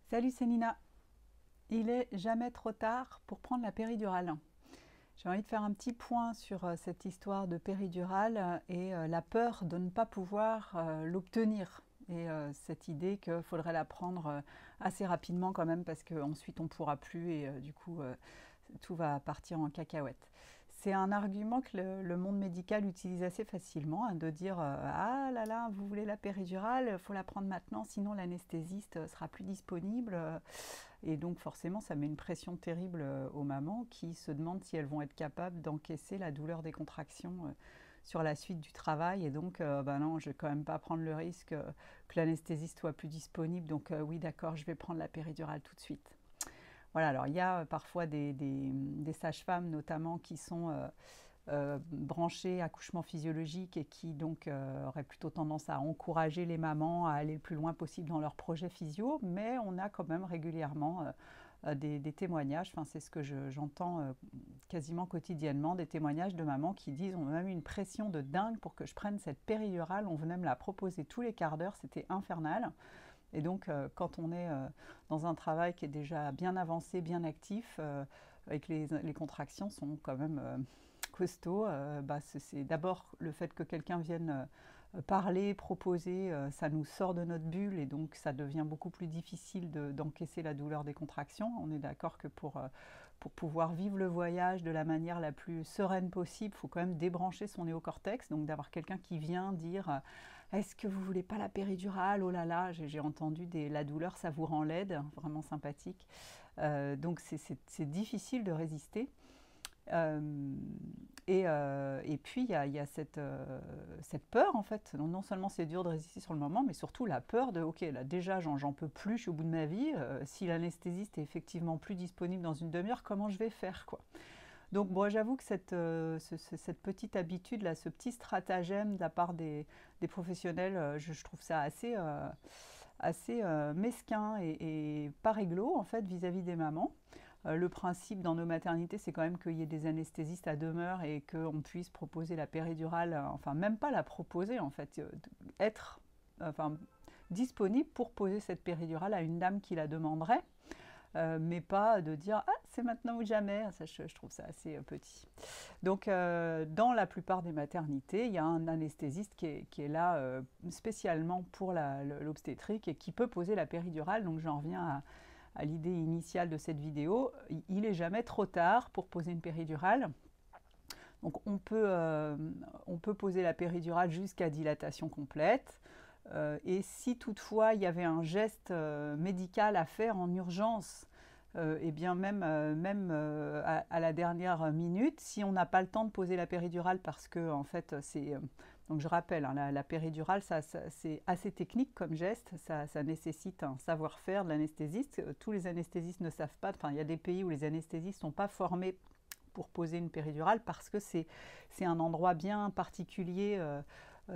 Salut, c'est Nina. Il est jamais trop tard pour prendre la péridurale. J'ai envie de faire un petit point sur cette histoire de péridurale et la peur de ne pas pouvoir l'obtenir. Et cette idée qu'il faudrait la prendre assez rapidement quand même parce qu'ensuite on ne pourra plus et du coup tout va partir en cacahuète. C'est un argument que le monde médical utilise assez facilement, hein, de dire ah là là, vous voulez la péridurale, il faut la prendre maintenant, sinon l'anesthésiste sera plus disponible. Et donc forcément, ça met une pression terrible aux mamans qui se demandent si elles vont être capables d'encaisser la douleur des contractions sur la suite du travail. Et donc, ben non, je vais quand même pas prendre le risque que l'anesthésiste soit plus disponible. Donc oui, d'accord, je vais prendre la péridurale tout de suite. Voilà, alors il y a parfois des sages-femmes notamment qui sont branchées accouchement physiologique et qui donc auraient plutôt tendance à encourager les mamans à aller le plus loin possible dans leur projet physio, mais on a quand même régulièrement des témoignages, enfin c'est ce que j'entends quasiment quotidiennement, des témoignages de mamans qui disent on m'a mis une pression de dingue pour que je prenne cette péridurale, on venait me la proposer tous les quarts d'heure, c'était infernal. Et donc, quand on est dans un travail qui est déjà bien avancé, bien actif, et que les contractions sont quand même costauds, bah, c'est d'abord le fait que quelqu'un vienne parler, proposer, ça nous sort de notre bulle et donc ça devient beaucoup plus difficile d'encaisser la douleur des contractions. On est d'accord que pour pouvoir vivre le voyage de la manière la plus sereine possible, il faut quand même débrancher son néocortex, donc d'avoir quelqu'un qui vient dire est-ce que vous voulez pas la péridurale? Oh là là, j'ai entendu la douleur, ça vous rend laide, vraiment sympathique. Donc c'est difficile de résister. Euh, et puis il y a cette peur en fait. Non seulement c'est dur de résister sur le moment, mais surtout la peur de ok là déjà j'en peux plus, je suis au bout de ma vie. Si l'anesthésiste est effectivement plus disponible dans une demi-heure, comment je vais faire quoi? Donc bon, j'avoue que cette petite habitude, là, ce petit stratagème de la part des professionnels, je trouve ça assez mesquin et pas réglo en fait vis-à-vis des mamans. Le principe dans nos maternités, c'est quand même qu'il y ait des anesthésistes à demeure et qu'on puisse proposer la péridurale, enfin même pas la proposer en fait, être enfin, disponible pour poser cette péridurale à une dame qui la demanderait. Mais pas de dire ah c'est maintenant ou jamais, ça, je trouve ça assez petit. Donc dans la plupart des maternités, il y a un anesthésiste qui est là spécialement pour l'obstétrique et qui peut poser la péridurale, donc j'en reviens à l'idée initiale de cette vidéo, il n'est jamais trop tard pour poser une péridurale. Donc on peut poser la péridurale jusqu'à dilatation complète. Et si toutefois il y avait un geste médical à faire en urgence, et bien même à la dernière minute, si on n'a pas le temps de poser la péridurale parce que en fait c'est donc je rappelle, hein, la péridurale, c'est assez technique comme geste, ça nécessite un savoir-faire de l'anesthésiste. Tous les anesthésistes ne savent pas, enfin il y a des pays où les anesthésistes ne sont pas formés pour poser une péridurale parce que c'est un endroit bien particulier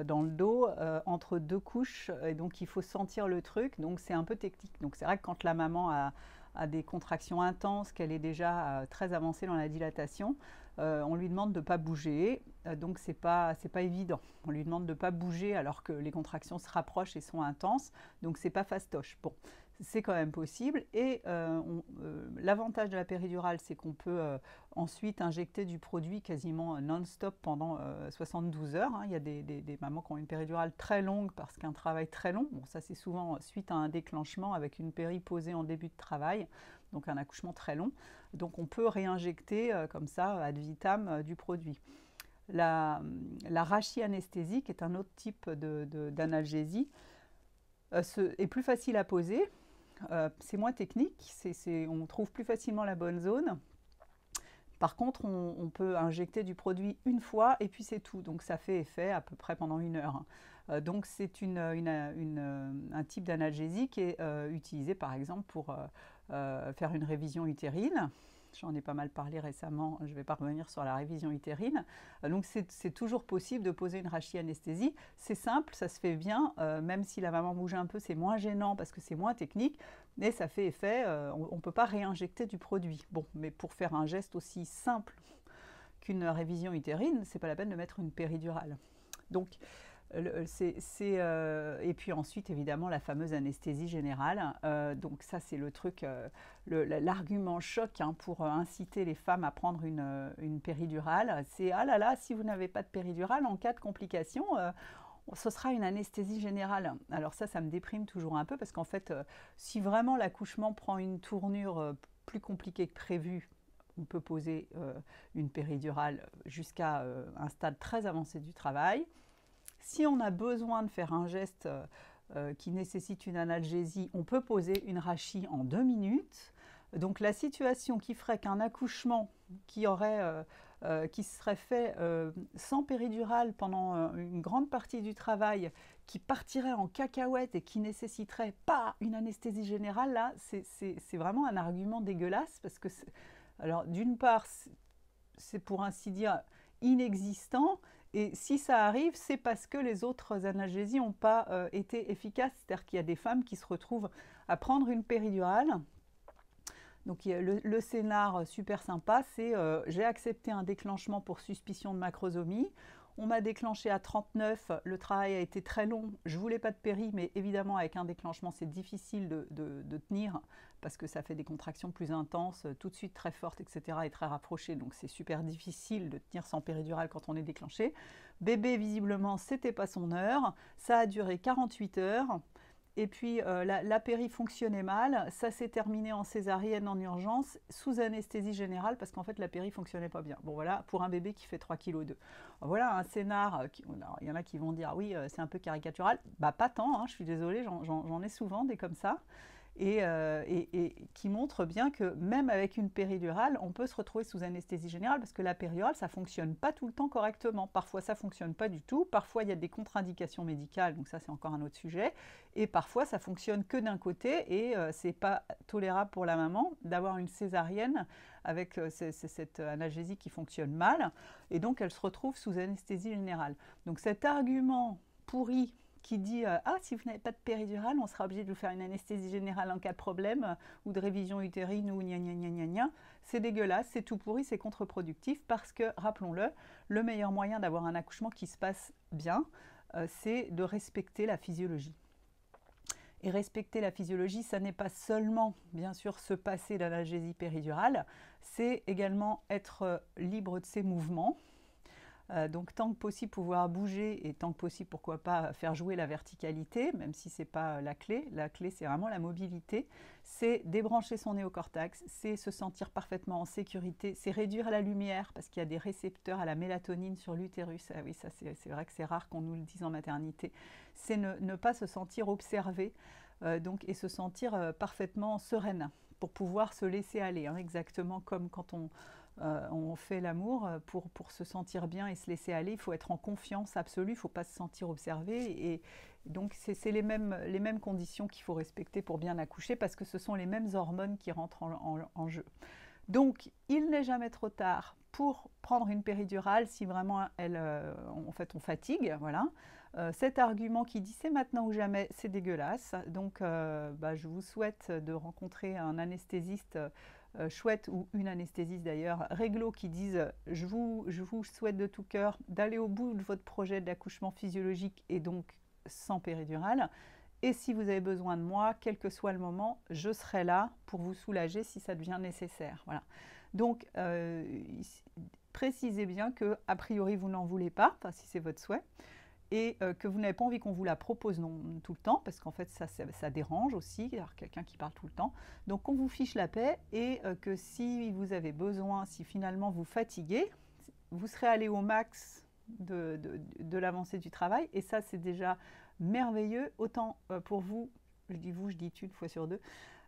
dans le dos, entre deux couches, et donc il faut sentir le truc, donc c'est un peu technique. Donc c'est vrai que quand la maman a des contractions intenses, qu'elle est déjà très avancée dans la dilatation, on lui demande de ne pas bouger, donc c'est pas évident. On lui demande de ne pas bouger alors que les contractions se rapprochent et sont intenses, donc c'est pas fastoche. Bon, c'est quand même possible. Et l'avantage de la péridurale, c'est qu'on peut ensuite injecter du produit quasiment non-stop pendant 72 heures. Hein. Il y a des mamans qui ont une péridurale très longue parce qu'un travail très long. Bon, ça c'est souvent suite à un déclenchement avec une péri posée en début de travail, donc un accouchement très long. Donc on peut réinjecter comme ça ad vitam du produit. La rachianesthésie, qui est un autre type d'analgésie, est plus facile à poser, c'est moins technique, on trouve plus facilement la bonne zone. Par contre, on peut injecter du produit une fois et puis c'est tout. Donc ça fait effet à peu près pendant une heure. Donc c'est un type d'analgésie qui est utilisé par exemple pour faire une révision utérine. J'en ai pas mal parlé récemment, je ne vais pas revenir sur la révision utérine. Donc c'est toujours possible de poser une rachianesthésie. C'est simple, ça se fait bien, même si la maman bouge un peu, c'est moins gênant parce que c'est moins technique, mais ça fait effet, on ne peut pas réinjecter du produit. Bon, mais pour faire un geste aussi simple qu'une révision utérine, c'est pas la peine de mettre une péridurale. Donc Et puis ensuite, évidemment, la fameuse anesthésie générale. Donc ça, c'est le truc, l'argument choc hein, pour inciter les femmes à prendre une péridurale. C'est, ah là là, si vous n'avez pas de péridurale, en cas de complication, ce sera une anesthésie générale. Alors ça me déprime toujours un peu parce qu'en fait, si vraiment l'accouchement prend une tournure plus compliquée que prévu, on peut poser une péridurale jusqu'à un stade très avancé du travail. Si on a besoin de faire un geste qui nécessite une analgésie, on peut poser une rachie en 2 minutes. Donc la situation qui ferait qu'un accouchement qui serait fait sans péridurale pendant une grande partie du travail, qui partirait en cacahuète et qui nécessiterait pas une anesthésie générale, là, c'est vraiment un argument dégueulasse parce que, alors d'une part, c'est pour ainsi dire inexistant, et si ça arrive, c'est parce que les autres analgésies n'ont pas été efficaces. C'est-à-dire qu'il y a des femmes qui se retrouvent à prendre une péridurale. Donc le scénar super sympa, c'est j'ai accepté un déclenchement pour suspicion de macrosomie. On m'a déclenché à 39, le travail a été très long, je ne voulais pas de péri, mais évidemment avec un déclenchement c'est difficile de tenir parce que ça fait des contractions plus intenses, tout de suite très fortes, etc. et très rapprochées, donc c'est super difficile de tenir sans péridurale quand on est déclenché. Bébé, visiblement, c'était pas son heure, ça a duré 48 heures. Et puis la péri fonctionnait mal, ça s'est terminé en césarienne en urgence, sous anesthésie générale, parce qu'en fait la péri fonctionnait pas bien. Bon voilà, pour un bébé qui fait 3,2 kg. Voilà un scénar, il y en a qui vont dire oui c'est un peu caricatural, bah pas tant, hein, je suis désolée, j'en ai souvent des comme ça. Et qui montre bien que même avec une péridurale, on peut se retrouver sous anesthésie générale parce que la péridurale, ça ne fonctionne pas tout le temps correctement. Parfois, ça ne fonctionne pas du tout. Parfois, il y a des contre-indications médicales, donc ça, c'est encore un autre sujet. Et parfois, ça fonctionne que d'un côté et ce n'est pas tolérable pour la maman d'avoir une césarienne avec cette analgésie qui fonctionne mal. Et donc, elle se retrouve sous anesthésie générale. Donc, cet argument pourri qui dit ah, si vous n'avez pas de péridurale, on sera obligé de vous faire une anesthésie générale en cas de problème ou de révision utérine ou gna gna gna gna gna. C'est dégueulasse, c'est tout pourri, c'est contre-productif parce que, rappelons-le, le meilleur moyen d'avoir un accouchement qui se passe bien, c'est de respecter la physiologie. Et respecter la physiologie, ça n'est pas seulement, bien sûr, se passer d'analgésie péridurale, c'est également être libre de ses mouvements. Donc tant que possible pouvoir bouger et tant que possible pourquoi pas faire jouer la verticalité, même si ce n'est pas la clé. La clé c'est vraiment la mobilité, c'est débrancher son néocortex, c'est se sentir parfaitement en sécurité, c'est réduire la lumière parce qu'il y a des récepteurs à la mélatonine sur l'utérus. Ah oui, ça c'est vrai que c'est rare qu'on nous le dise en maternité. C'est ne pas se sentir observé donc, et se sentir parfaitement sereine pour pouvoir se laisser aller, hein, exactement comme quand on fait l'amour pour se sentir bien et se laisser aller. Il faut être en confiance absolue, il ne faut pas se sentir observé. Et donc, c'est les mêmes conditions qu'il faut respecter pour bien accoucher parce que ce sont les mêmes hormones qui rentrent en jeu. Donc, il n'est jamais trop tard pour prendre une péridurale si vraiment en fait, on fatigue. Voilà. Cet argument qui dit c'est maintenant ou jamais, c'est dégueulasse. Donc, je vous souhaite de rencontrer un anesthésiste chouette ou une anesthésiste d'ailleurs, réglo qui disent je vous souhaite de tout cœur d'aller au bout de votre projet d'accouchement physiologique et donc sans péridurale. Et si vous avez besoin de moi, quel que soit le moment, je serai là pour vous soulager si ça devient nécessaire. Voilà. Donc, précisez bien que a priori vous n'en voulez pas, enfin, si c'est votre souhait, et que vous n'avez pas envie qu'on vous la propose tout le temps, parce qu'en fait ça dérange aussi, alors quelqu'un qui parle tout le temps. Donc on vous fiche la paix et que si vous avez besoin, si finalement vous fatiguez, vous serez allé au max de l'avancée du travail, et ça c'est déjà merveilleux, autant pour vous, je dis tu une fois sur deux,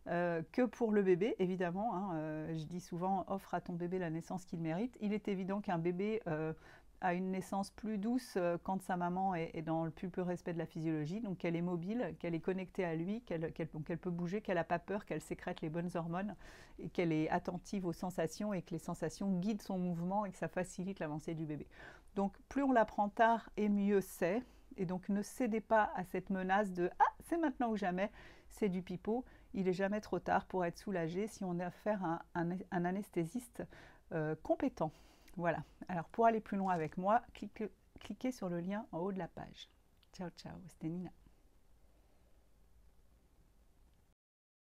que pour le bébé, évidemment. Hein, je dis souvent, offre à ton bébé la naissance qu'il mérite. Il est évident qu'un bébé a une naissance plus douce quand sa maman est dans le plus pur respect de la physiologie, donc qu'elle est mobile, qu'elle est connectée à lui, qu'elle peut bouger, qu'elle n'a pas peur, qu'elle sécrète les bonnes hormones et qu'elle est attentive aux sensations et que les sensations guident son mouvement et que ça facilite l'avancée du bébé. Donc plus on l'apprend tard et mieux c'est, et donc ne cédez pas à cette menace de « Ah, c'est maintenant ou jamais », c'est du pipeau, il n'est jamais trop tard pour être soulagé si on a affaire à un anesthésiste compétent. Voilà, alors pour aller plus loin avec moi, cliquez sur le lien en haut de la page. Ciao ciao, c'était Nina.